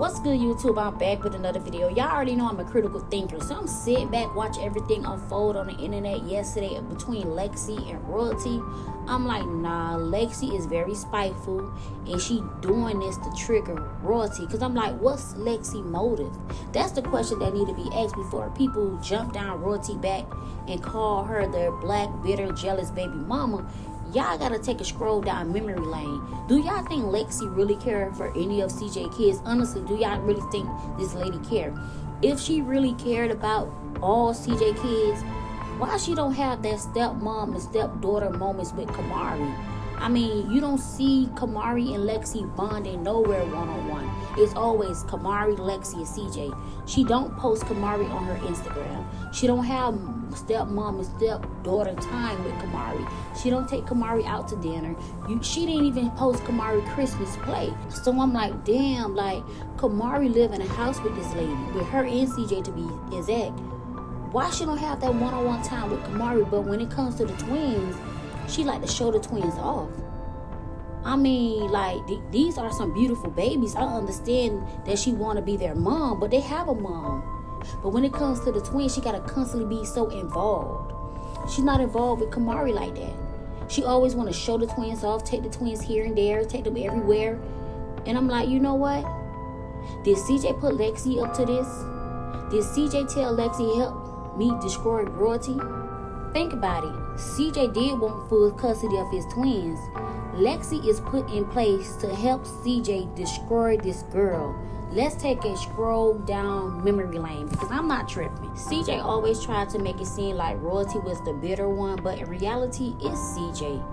What's good, YouTube? I'm back with another video. Y'all already know I'm a critical thinker, so I'm sitting back, watch everything unfold on the internet yesterday between Lexi and Royalty. I'm like, nah, Lexi is very spiteful, and she doing this to trigger Royalty. Because I'm like, what's Lexi's motive? That's the question that need to be asked before people jump down Royalty back and call her their black, bitter, jealous baby mama. Y'all gotta take a scroll down memory lane. Do y'all think Lexi really care for any of CJ kids? Honestly, do y'all really think this lady care? If she really cared about all CJ kids, why she don't have that stepmom and stepdaughter moments with Kamari? I mean, you don't see Kamari and Lexi bonding nowhere one-on-one. It's always Kamari, Lexi, and CJ. She don't post Kamari on her Instagram. She don't have stepmom and stepdaughter time with Kamari. She don't take Kamari out to dinner. She didn't even post Kamari Christmas play. So I'm like, damn, like Kamari live in a house with this lady, with her and CJ to be exact. Why she don't have that one-on-one time with Kamari? But when it comes to the twins, she like to show the twins off. I mean, like, these are some beautiful babies. I understand that she want to be their mom, but they have a mom. But when it comes to the twins, she got to constantly be so involved. She's not involved with Kamari like that. She always want to show the twins off, take the twins here and there, take them everywhere. And I'm like, you know what? Did CJ put Lexi up to this? Did CJ tell Lexi, help me destroy Royalty? Think about it. CJ did want full custody of his twins. Lexi is put in place to help CJ destroy this girl. Let's take a scroll down memory lane because I'm not tripping. CJ always tried to make it seem like Royalty was the bitter one, but in reality, it's CJ.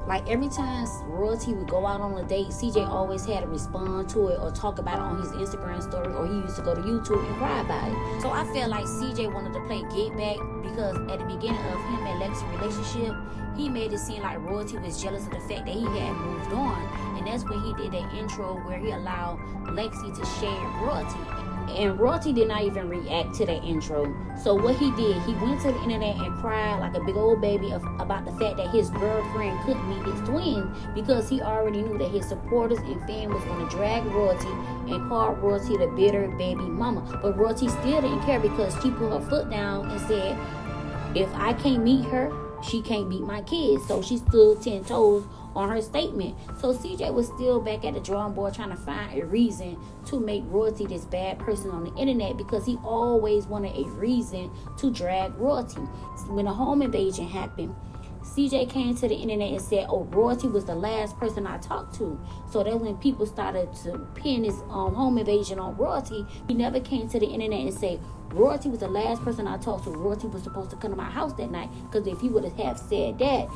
Like every time Royalty would go out on a date, CJ always had to respond to it or talk about it on his Instagram story, or he used to go to YouTube and cry about it. So I feel like CJ wanted to play get back because at the beginning of him and Lexi's relationship, he made it seem like Royalty was jealous of the fact that he had moved on. And that's when he did that intro where he allowed Lexi to share Royalty. And Royalty did not even react to that intro. So what he did, he went to the internet and cried like a big old baby about the fact that his girlfriend couldn't meet his twins, because he already knew that his supporters and fans was going to drag Royalty and call Royalty the bitter baby mama. But Royalty still didn't care because she put her foot down and said, if I can't meet her, she can't beat my kids. So she stood 10 toes on her statement. So CJ was still back at the drawing board trying to find a reason to make Royalty this bad person on the internet, because he always wanted a reason to drag Royalty. When the home invasion happened, CJ came to the internet and said, oh, Royalty was the last person I talked to. So that when people started to pin this home invasion on Royalty, he never came to the internet and said, Royalty was the last person I talked to. Royalty was supposed to come to my house that night. Because if he would have said that,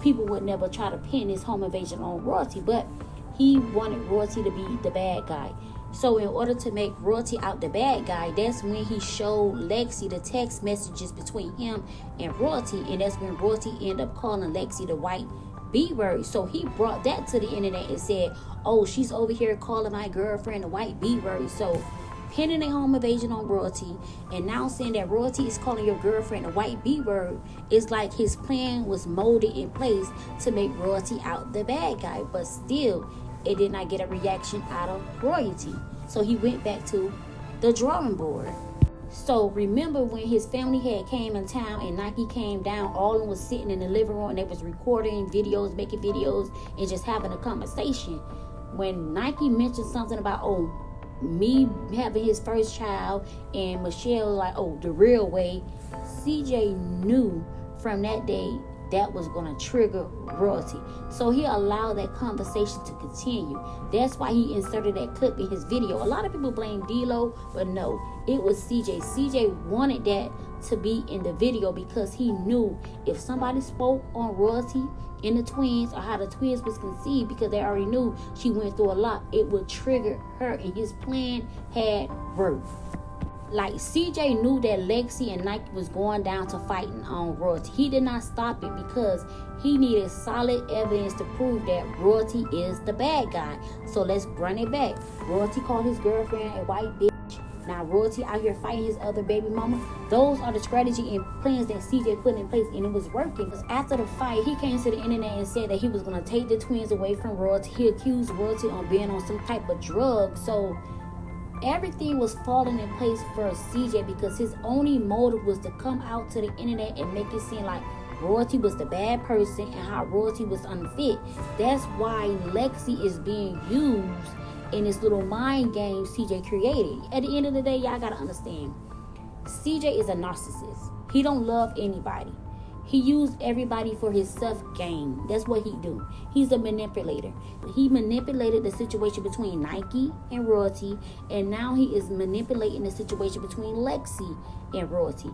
people would never try to pin this home invasion on Royalty. But he wanted Royalty to be the bad guy. So in order to make Royalty out the bad guy, that's when he showed Lexi the text messages between him and Royalty. And that's when Royalty ended up calling Lexi the white B-word. So he brought that to the internet and said, oh, she's over here calling my girlfriend the white B-word. So pinning a home invasion on Royalty and now saying that Royalty is calling your girlfriend a white B-word is like his plan was molded in place to make Royalty out the bad guy. But still, it did not get a reaction out of Royalty. So he went back to the drawing board. So remember when his family had came in town and Nike came down, all of them was sitting in the living room and they was recording videos, making videos, and just having a conversation. When Nike mentioned something about, oh, me having his first child, and Michelle like, oh, the real way, CJ knew from that day that was going to trigger Royalty. So he allowed that conversation to continue. That's why he inserted that clip in his video. A lot of people blame D-Lo, but no, it was CJ. CJ wanted that to be in the video because he knew if somebody spoke on Royalty in the twins, or how the twins was conceived, because they already knew she went through a lot, it would trigger her, and his plan had worked. Like, CJ knew that Lexi and Nike was going down to fighting on Royalty. He did not stop it because he needed solid evidence to prove that Royalty is the bad guy. So let's run it back. Royalty called his girlfriend a white bitch. Now Royalty out here fighting his other baby mama. Those are the strategy and plans that CJ put in place, and it was working. Because after the fight, he came to the internet and said that he was going to take the twins away from Royalty. He accused Royalty of being on some type of drug. So Everything was falling in place for CJ because his only motive was to come out to the internet and make it seem like Royalty was the bad person and how Royalty was unfit. That's why Lexi is being used in this little mind game CJ created. At the end of the day, y'all gotta understand, CJ is a narcissist. He don't love anybody. He used everybody for his self-gain. That's what he do. He's a manipulator. He manipulated the situation between Nike and Royalty, and now he is manipulating the situation between Lexi and Royalty.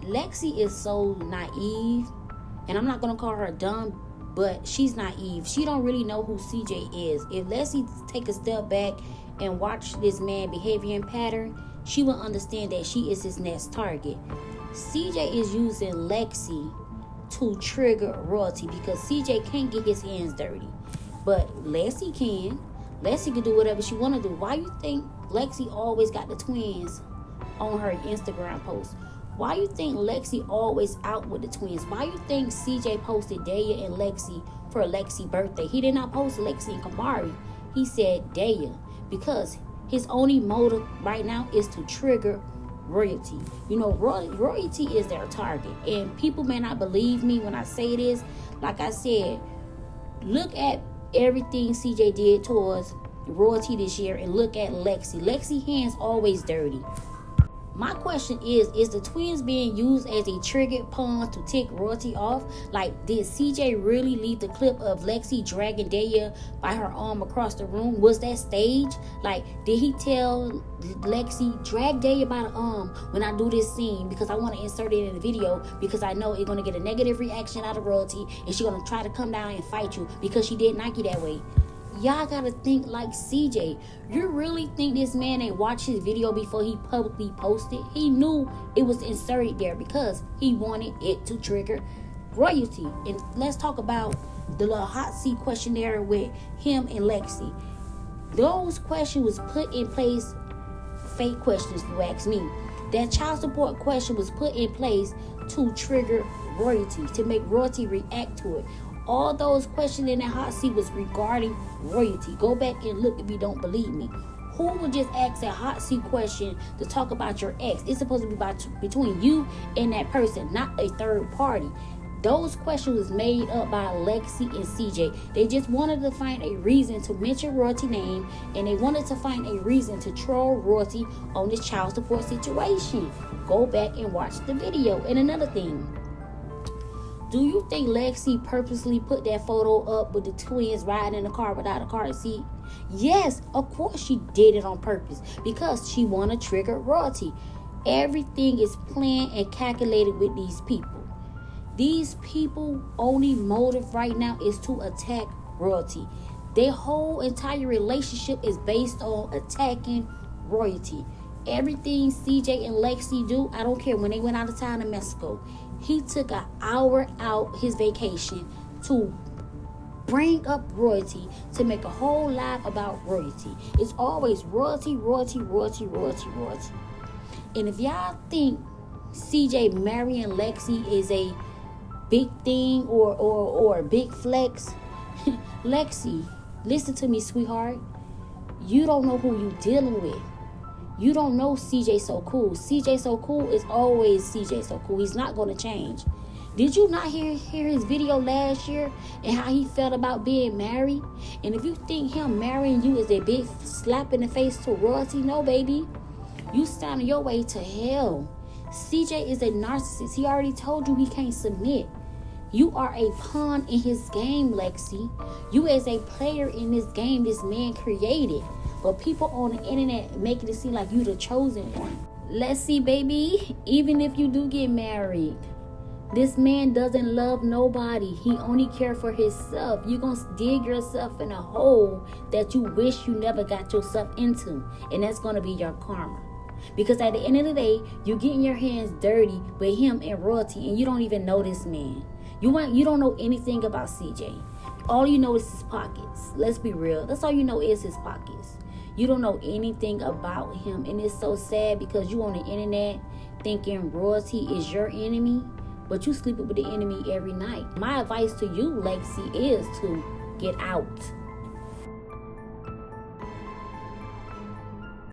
Lexi is so naive, and I'm not going to call her dumb, but she's naive. She don't really know who CJ is. If Lexi take a step back and watch this man behavior and pattern, she will understand that she is his next target. CJ is using Lexi to trigger Royalty because CJ can't get his hands dirty. But Lexi can. Lexi can do whatever she want to do. Why you think Lexi always got the twins on her Instagram post? Why you think Lexi always out with the twins? Why you think CJ posted Daya and Lexi for Lexi's birthday? He did not post Lexi and Kamari. He said Daya because his only motive right now is to trigger Royalty. You know, Royalty is their target. And people may not believe me when I say this. Like I said, look at everything CJ did towards Royalty this year and look at Lexi. Lexi hands always dirty. My question is the twins being used as a triggered pawn to tick Royalty off? Like, did CJ really leave the clip of Lexi dragging Daya by her arm across the room? Was that staged? Like, did he tell Lexi, drag Daya by the arm when I do this scene because I want to insert it in the video because I know it's going to get a negative reaction out of Royalty and she's going to try to come down and fight you because she did Nike that way? Y'all gotta think like CJ. You really think this man ain't watched his video before he publicly posted? He knew it was inserted there because he wanted it to trigger Royalty. And let's talk about the little hot seat questionnaire with him and Lexi. Those questions was put in place, fake questions if you ask me. That child support question was put in place to trigger Royalty, to make Royalty react to it. All those questions in that hot seat was regarding Royalty. Go back and look if you don't believe me. Who would just ask a hot seat question to talk about your ex? It's supposed to be between you and that person, not a third party. Those questions was made up by Lexi and CJ. They just wanted to find a reason to mention Royalty's name, and they wanted to find a reason to troll Royalty on this child support situation. Go back and watch the video. And another thing, do you think Lexi purposely put that photo up with the twins riding in the car without a car seat? Yes, of course she did it on purpose because she want to trigger Royalty. Everything is planned and calculated with these people. These people only motive right now is to attack Royalty. Their whole entire relationship is based on attacking Royalty. Everything CJ and Lexi do, I don't care, when they went out of town to Mexico, he took an hour out his vacation to bring up Royalty, to make a whole live about Royalty. It's always Royalty, Royalty, Royalty, Royalty, Royalty. And if y'all think CJ marrying Lexi is a big thing or a big flex, Lexi, listen to me, sweetheart. You don't know who you dealing with. You don't know CJ So Cool. CJ So Cool is always CJ So Cool. He's not going to change. Did you not hear his video last year and how he felt about being married? And if you think him marrying you is a big slap in the face to Royalty, no, baby. You stand on your way to hell. CJ is a narcissist. He already told you he can't submit. You are a pawn in his game, Lexi. You as a player in this game this man created. But people on the internet making it seem like you the chosen one. Let's see, baby. Even if you do get married, this man doesn't love nobody. He only cares for himself. You're going to dig yourself in a hole that you wish you never got yourself into. And that's going to be your karma. Because at the end of the day, you're getting your hands dirty with him and Royalty, and you don't even know this man. You don't know anything about CJ. All you know is his pockets. Let's be real. That's all you know is his pockets. You don't know anything about him. And it's so sad because you on the internet thinking Royalty is your enemy, but you sleeping with the enemy every night. My advice to you, Lexi, is to get out.